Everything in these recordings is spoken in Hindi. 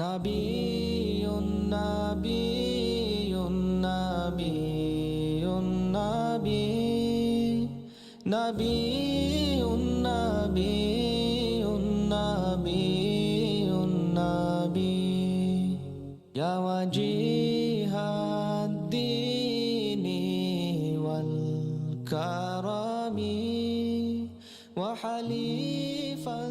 নাবিয়ুন নাবিয়ুন নাবিয়ুন নাবি নাবিয়ুন নাবিয়ুন নাবিয়ুন নাবি ইয়া ওয়াজিহাদ দীনি ওয়াল কারামি ওয়া হালিফাল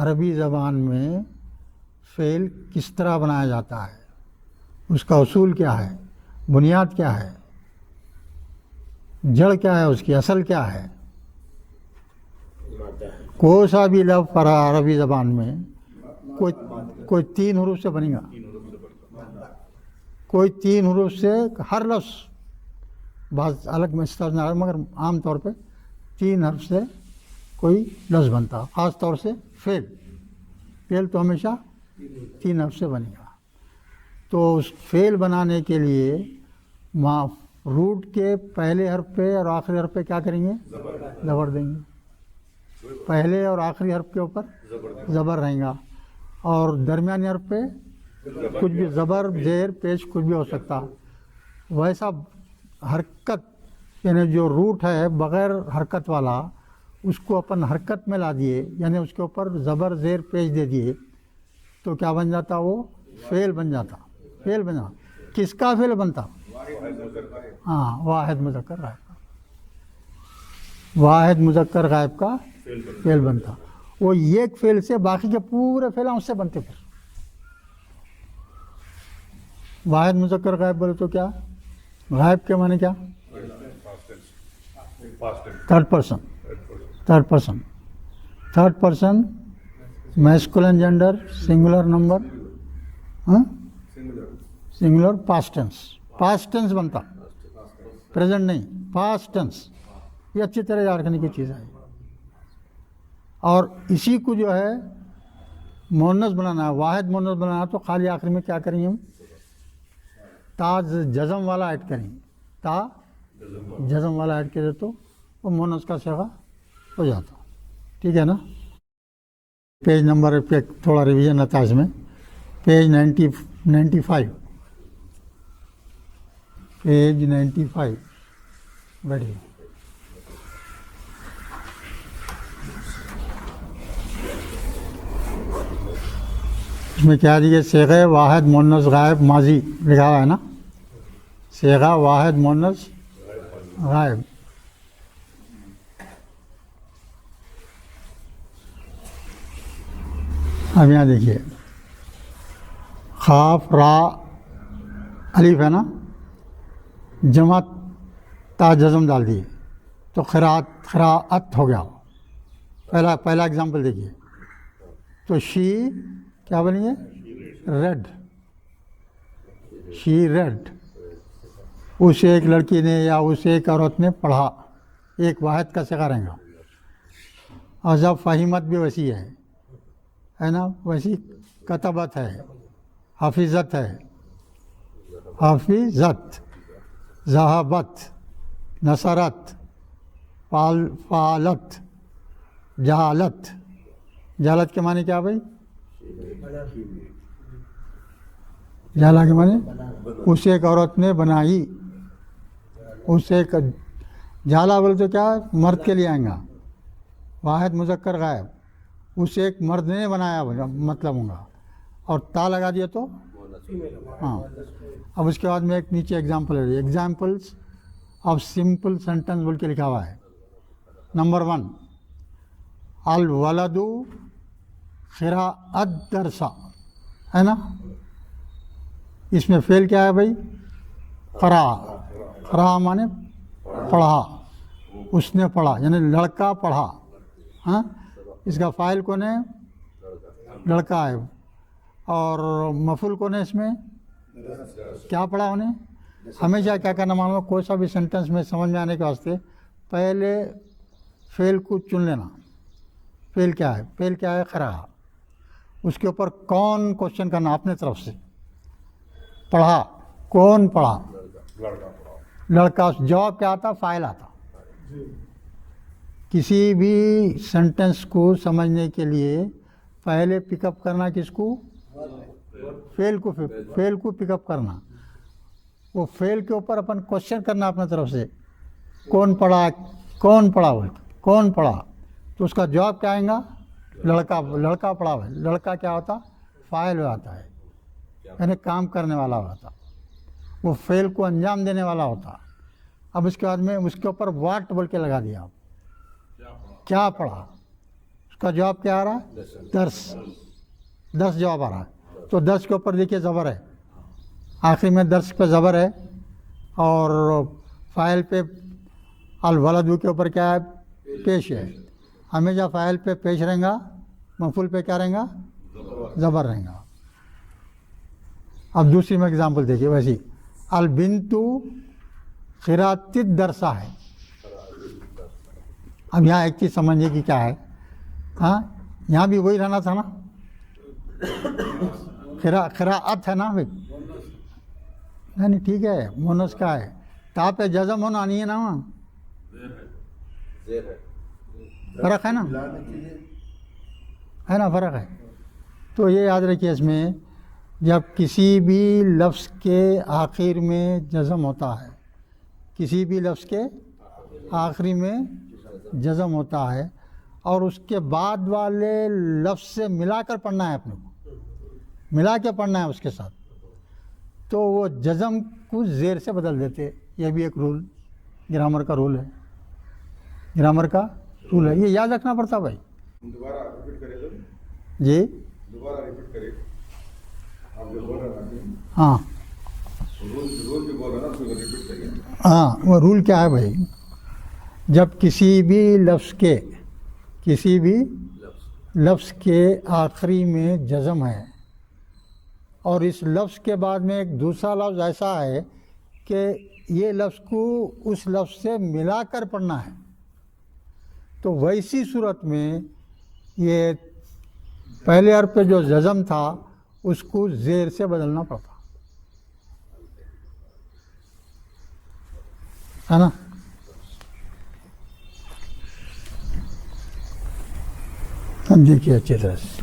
अरबी ज़बान में फ़ेल किस तरह बनाया जाता है, उसका उसूल क्या है, बुनियाद क्या है, जड़ क्या है, उसकी असल क्या है। कोई सा भी लफ्ज़ पर अरबी ज़बान में कोई 3 हरूफ से बनेगा, कोई 3 हरूफ से हर लफ्ज़, बात अलग में इस्तेमाल है मगर आम तौर पे 3 हर्फ से कोई लफ्ज़ बनता है। ख़ास तौर से फ़ेल तो हमेशा 3 हर्फ से बनेगा। तो उस फ़ेल बनाने के लिए रूट के पहले हर्फ पे और आखिरी हर्फ पे क्या करेंगे, ज़बर देंगे। पहले और आखिरी हर्फ के ऊपर ज़बर रहेगा और दरमियानी हर्फ पे कुछ भी ज़बर ज़ेर पेश कुछ भी हो सकता। वैसा हरकत यानी जो रूट है बग़ैर हरकत वाला, उसको अपन हरकत में ला दिए, यानी उसके ऊपर ज़बर ज़ेर पेश दे दिए तो क्या बन जाता, वो फ़ेल बन जाता। फ़ेल बना किसका फ़ेल बनता, हाँ वाहिद मुज़क्कर गायब का, वाहिद मुज़क्कर गायब का फ़ेल बनता। वो एक फ़ेल से बाकी के पूरे फ़ेल उससे बनते। फिर वाहिद मुज़क्कर गायब बोले तो क्या, गायब के माने क्या, third person masculine gender singular number, singular past tense बनता, प्रेजेंट नहीं, पास्ट टेंस। ये अच्छी तरह याद रखने की चीज़ है। और इसी को जो है मुअन्नस बनाना है, वाहिद मुअन्नस बनाना, तो खाली आखिर में क्या करेंगे हम, ता जज़म वाला ऐड करेंगे, ता जज़म वाला ऐड करें तो वो मुअन्नस का सिगा हो जाता। ठीक है ना। पेज नंबर पे थोड़ा रिवीजन रहता है इसमें, पेज 95 पेज 95 बैठिए। इसमें क्या दिए, सेगा वाहिद मुअन्नस गायब माजी लिखा हुआ है ना, सेगा वाहिद मुअन्नस गायब। अब यहाँ देखिए, खाफ रा अलीफ है ना, जमा ता जज़म डाल दिए तो खराअत हो गया। पहला एग्जाम्पल देखिए, तो शी क्या बनेंगे, रेड, शी रेड। उस एक लड़की ने या उस एक औरत ने पढ़ा, एक वाहिद का सिगा रहेगा। और जब फ़हीमत भी वैसी है ना, वैसी कतबत है, हाफिज़त है, हाफिज़त, ज़हाबत, नसरत, फालत, जहालत। जहालत के माने क्या भाई, जाला के माने उस एक औरत ने बनाई, उस एक जाला बोले तो क्या मर्द के लिए आएगा, वाहिद मुज़क्कर गायब, उस एक मर्द ने बनाया मतलब होगा। और ता लगा दिया तो हाँ। अब उसके बाद में एक नीचे एग्जाम्पल है, एग्जाम्पल्स ऑफ सिंपल सेंटेंस बोल के लिखा हुआ है। नंबर 1, अल वलदू क़िराअत दरसा, है ना। इसमें फ़ेल क्या है भाई, क़रा माने पढ़ा, उसने पढ़ा यानी लड़का पढ़ा। हाँ, इसका फ़ाइल कौन है, लड़का है। और मफ़ूल कौन है इसमें, क्या पढ़ा उन्हें। हमेशा क्या करना मालूम, कोई सा भी सेंटेंस में समझ में आने के वास्ते पहले फ़ेल को चुन लेना। फ़ेल क्या है, क़रा। उसके ऊपर कौन क्वेश्चन करना अपने तरफ से। पढ़ा, कौन पढ़ा? लड़का। जवाब क्या आता? फाइल आता। किसी भी सेंटेंस को समझने के लिए पहले पिकअप करना किसको? फेल को। फेल को पिकअप करना। वो फेल के ऊपर अपन क्वेश्चन करना अपने तरफ से। कौन पढ़ा? कौन पढ़ा? बोल कौन पढ़ा? तो उसका जवाब क्या आएगा? लड़का। लड़का पढ़ा है। लड़का क्या होता? फाइल हो आता है, यानी काम करने वाला होता, वो फेल को अंजाम देने वाला होता। अब उसके बाद में उसके ऊपर वाट बोल के लगा दिया आप, क्या पढ़ा? उसका जवाब क्या आ रहा है? 10 जवाब आ रहा है। तो 10 के ऊपर देखिए ज़बर है, आखिरी में 10 पे ज़बर है, और फाइल पे अल वलदू के ऊपर क्या है? पेश है। हमेशा फाइल पे पेश रहेगा, मफूल पे क्या रहेगा? ज़बर रहेगा। अब दूसरी में एग्जाम्पल देखिए वैसी। अल बिन्तु खिरातिद दरसा है। अब यहाँ एक चीज़ समझिए कि क्या है। हाँ, यहाँ भी वही रहना था ना, खिराअत है ना भाई, नहीं ठीक है, मोनस का है, ता पे जज़म होना नहीं है ना, वहाँ फ़र्क है ना, है ना, फ़र्क है। तो ये याद रखिए, इसमें जब किसी भी लफ्ज़ के आखिर में जज़म होता है, किसी भी लफ्ज़ के आखिरी में जज़म होता है, और उसके बाद वाले लफ्ज़ से मिलाकर पढ़ना है, अपने को मिला के पढ़ना है उसके साथ, तो वो जज़म को ज़ेर से बदल देते। ये भी एक रूल, ग्रामर का रूल है, ग्रामर का रूल है, ये याद रखना पड़ता भाई। दोबारा रिपीट करें तो? जी दोबारा रिपीट करें। आप जो बोल रहे हैं, हाँ, रूल जो बोल रहे हैं ना, उसको रिपीट करिए। हाँ, वो रूल क्या है भाई? जब किसी भी लफ्ज़ के, किसी भी लफ्ज़ के आखिरी में जज़म है, और इस लफ्ज़ के बाद में एक दूसरा लफ्ज़ ऐसा है कि ये लफ्ज़ को उस लफ्ज़ से मिलाकर पढ़ना है, तो वैसी सूरत में ये पहले हर्फ पे जो जज़म था उसको ज़ेर से बदलना पड़ता है ना। हम देखिए अच्छी तरह से,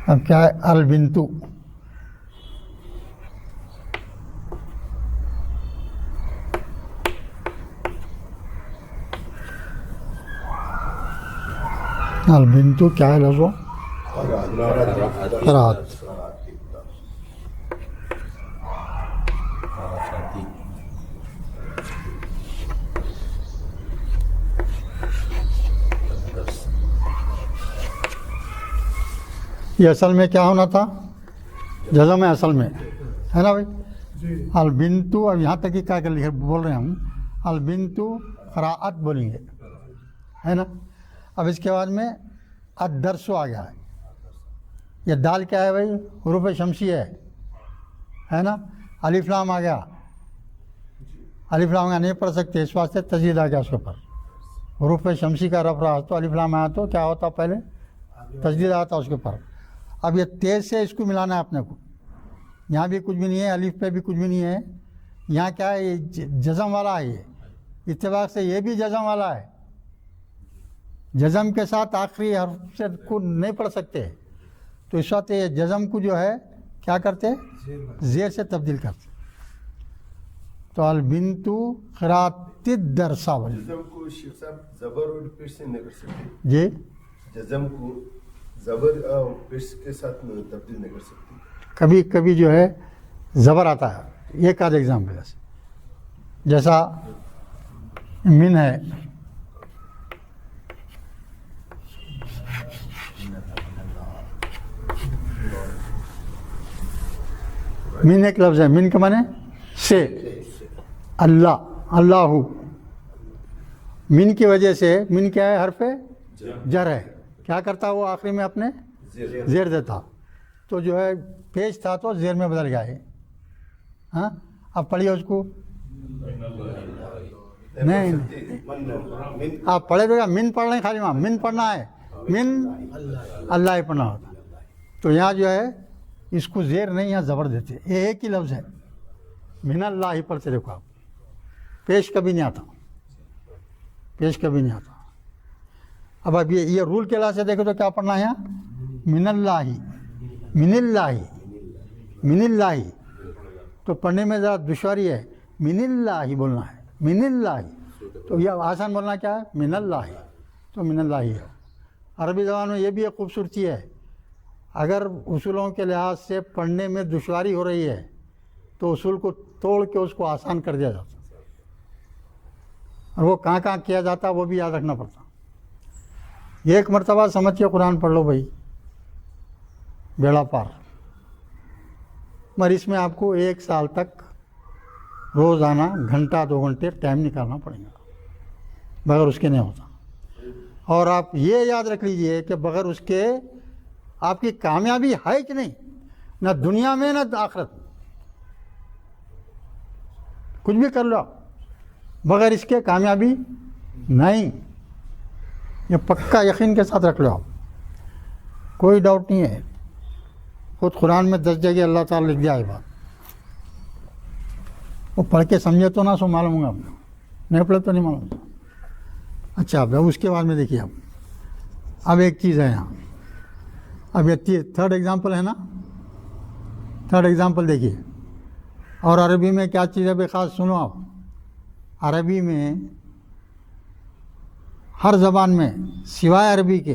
अब क्या है? अल बिन्तु, अल बिन्तु क्या है लफ्ज़? क़राअत। ये असल में क्या होना था? जज़म है असल में, है ना भाई? अल बिन्तु, अब यहाँ तक ही क्या कर लिखे बोल रहे हैं हम, अल बिन्तु क़राअत बोलेंगे, है ना। अब इसके बाद में अद-दर्सु आ गया है। ये दाल क्या है भाई? हुरूफ शमसी है ना। अलिफ लाम आ गया, अलिफ लाम का नहीं पढ़ सकते, इस वास्ते तजदीद आ गया उसके ऊपर। हुरूफ शमसी का रफ रहा तो अलिफ लाम आया तो क्या होता? पहले तजदीद आता उसके ऊपर। अब ये तेज़ से इसको मिलाना है अपने को। यहाँ भी कुछ भी नहीं है, अलिफ पे भी कुछ भी नहीं है, यहाँ क्या है? ये जज़म वाला है, ये इत्तेफाक से ये भी जज़म वाला है। जज़म के साथ आखिरी हर्फ से को नहीं पढ़ सकते, तो इस वक्त ये जज़म को जो है क्या करते? ज़ेर से तब्दील करते। तो अल बिन्तु क़राअतिद दरसा बोले। जज़म को शेख साहब ज़बर और पेश से नहीं कर सकते। जी, जज़म को ज़बर और पेश के साथ तब्दील नहीं कर सकते। कभी कभी जो है ज़बर आता है। एक आध एग्जाम्पल जैसा मिन है, मिन एक लफ्ज़ है, मिन के माने से, अल्लाह, अल्लाहु, मिन की वजह से, मिन क्या है? हर्फ जर है, क्या करता वो आखिरी में अपने ज़ेर देता, तो जो है पेश था तो ज़ेर में बदल गया है। हाँ, अब पढ़िए उसको। नहीं आप पढ़े तो मिन पढ़ रहे हैं खाली, वहाँ मिन पढ़ना है, मिन अल्लाह ही पढ़ना होता। तो यहाँ जो है इसको जेर नहीं, यहाँ ज़बर देते, ये एक ही लफ्ज़ है, मिन अल्लाह ही पढ़ते देखो आप, पेश कभी नहीं आता, पेश कभी नहीं आता। अब ये रूल के लिहाज से देखो तो क्या पढ़ना है यहाँ, मिनल्लाही, मिनिल्लाही, मिनिल्लाही। तो पढ़ने में ज़रा दुश्वारी है, मिनिल्लाही बोलना है, मिनिल्लाही। तो यह आसान बोलना क्या है, मिनल्लाही, तो मिनल्लाही है। अरबी ज़बान में ये भी एक खूबसूरती है, अगर उसूलों के लिहाज से पढ़ने में दुश्वारी हो रही है तो उसूल को तोड़ के उसको आसान कर दिया जाता, और वो कहाँ कहाँ किया जाता वो भी याद रखना पड़ता। एक मरतबा समझ के कुरान पढ़ लो भाई, बेड़ा पार। मगर इसमें आपको 1 साल तक रोज़ाना घंटा 2 घंटे टाइम निकालना पड़ेगा, बगैर उसके नहीं होता। और आप ये याद रख लीजिए कि बगैर उसके आपकी कामयाबी है कि नहीं, ना दुनिया में ना आखिरत में, कुछ भी कर लो बगैर इसके कामयाबी नहीं, ये पक्का यकीन के साथ रख लो आप, कोई डाउट नहीं है। खुद कुरान में 10 जगह अल्लाह ताला लिख दिया है बात, वो पढ़ के समझे तो ना सो मालूम होगा आपको, नहीं पढ़े तो नहीं मालूम। अच्छा अब उसके बाद में देखिए अब एक चीज़ है यहाँ, अब ये 3rd एग्जाम्पल है ना, 3rd एग्जाम्पल देखिए। और अरबी में क्या चीज़ है बेखास सुनो आप, अरबी में हर ज़बान में सिवाय अरबी के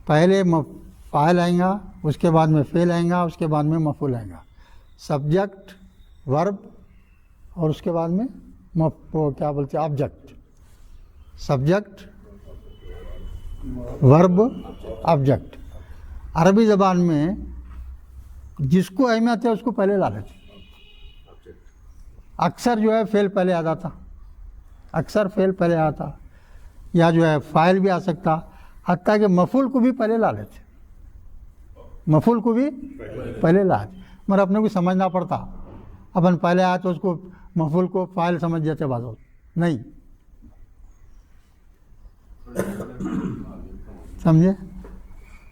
पहले फ़ाइल आएगा, उसके बाद में फ़ेल आएगा, उसके बाद में मफ़ूल आएगा, सब्जेक्ट वर्ब, और उसके बाद में क्या बोलते हैं ऑब्जेक्ट, सब्जेक्ट वर्ब ऑब्जेक्ट। अरबी ज़बान में जिसको अहमियत है उसको पहले ला लेते, अक्सर जो है फ़ेल पहले आ जाता, अक्सर फ़ेल पहले आता, या जो है फ़ाइल भी आ सकता, हत्ता कि मफ़ूल को भी पहले ला लेते, मफ़ूल को भी पहले ला लेते। मगर अपने को समझना पड़ता, अपन पहले आया तो उसको मफ़ूल को फ़ाइल समझ जाते बाज़ नहीं, समझे।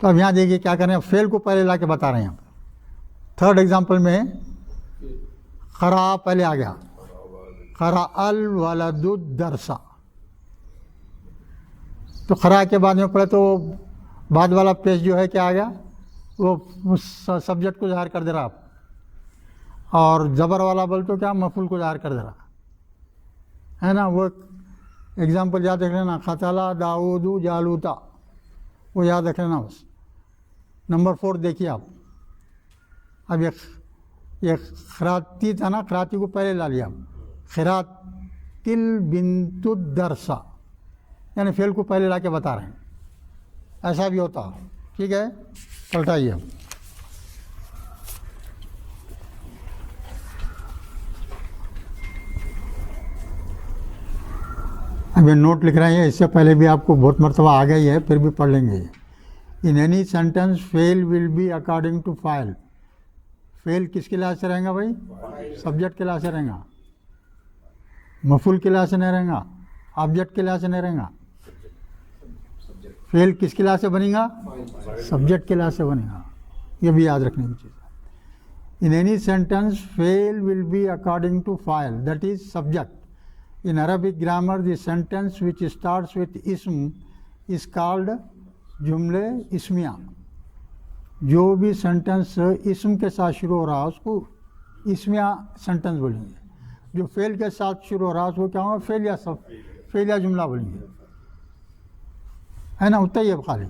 तो अब यहाँ देखिए क्या करें, फ़ेल को पहले ला के बता रहे हैं यहाँ। 3rd एग्जाम्पल में खरा पहले आ गया, खरा अल वलदु दरसा, तो खरा के बाद में पढ़े तो बाद वाला पेज जो है क्या आ गया, वो उस सब्जेक्ट को ज़ाहिर कर दे रहा आप, और ज़बर वाला बोल तो क्या मफ़ूल को ज़ाहिर कर दे रहा है ना। वो एग्जाम्पल याद रख लेना, खतला दाऊदू जालूता, वो याद रख लेना बस। नंबर 4 देखिए आप, अब ये खराती था ना, खराती को पहले ला लिया, खिरातिल बिन्तु दरसा, यानी फेल को पहले ला के बता रहे हैं, ऐसा भी होता। ठीक है, पलटाइए अब। अब ये नोट लिख रहे हैं, इससे पहले भी आपको बहुत मरतबा आ गई है, फिर भी पढ़ लेंगे। इन एनी सेंटेंस फेल विल बी अकॉर्डिंग टू फाइल। फेल किसके लिहाज से रहेगा भाई, सब्जेक्ट के लिहाज से रहेगा, मफूल के लिहाज से नहीं रहेगा, ऑब्जेक्ट के लिहाज से नहीं रहेगा। फेल किसके लिहाज से बनेगा, सब्जेक्ट के लिहाज से बनेगा, ये भी याद रखने की चीज़ है। इन एनी सेंटेंस फेल विल बी अकॉर्डिंग टू फाइल, that is subject. In Arabic grammar, the sentence which starts with ism is called जुमले इसमिया। जो भी सेंटेंस इसम के साथ शुरू हो रहा है उसको इसमिया सेंटेंस बोलेंगे। जो फेल के साथ शुरू हो रहा है उसको क्या होगा, फेल या जुमला बोलेंगे, है ना, उतना ही है खाली।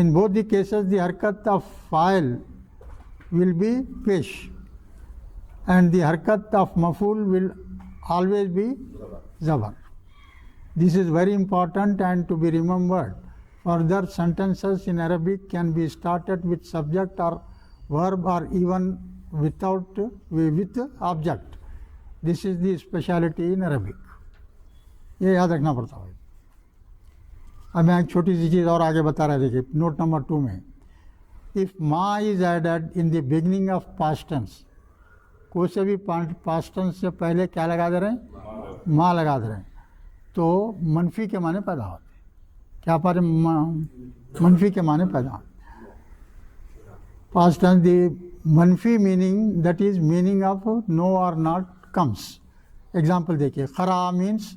In both the cases the हरकत ऑफ फाइल विल बी पेश एंड द हरकत ऑफ मफूल will always be zabar. This is very important and to be remembered. Further sentences in Arabic can be started with subject or verb or even without with object. This is the speciality in Arabic. ये याद रखना पड़ता है। अब मैं एक छोटी सी चीज़ और आगे बता रहा, देखिए नोट नंबर 2 में, इफ मा is added in the beginning of past tense, को से भी पास्ट टेंस से पहले क्या लगा दे रहे हैं, माँ लगा दे रहे हैं, तो मनफी के माने पैदा होते हैं। क्या पर मनफी के माने पैदा होते हैं। पास्ट टेंस दी मनफी meaning, that is meaning of no और नॉट कम्स। एग्जाम्पल देखिए, खरा मीन्स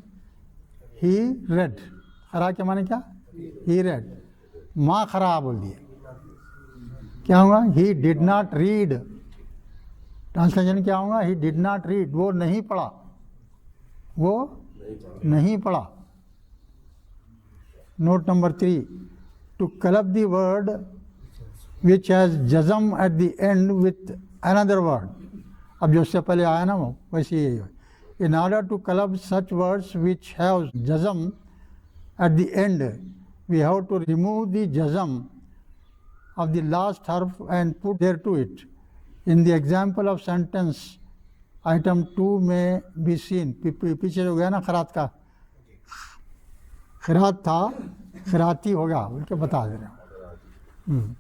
ही रेड, खरा के माने क्या, ही रेड। माँ खरा बोल दिए, क्या होगा, he did not read. Translation क्या होगा, ही डिड नॉट रीड, वो नहीं पढ़ा, वो नहीं पढ़ा। Note number 3, to club the word which has जज़म at the end with another word. अब जो उससे पहले आया ना वो वैसे ही है। In order to club such words which have जज़म at the end, we have to remove the जज़म of the last harf and put there to it. In the example of sentence item 2 में be seen, पीछे हो गया ना खरात का, खरात था खराती होगा बोल के बता दे रहे हैं।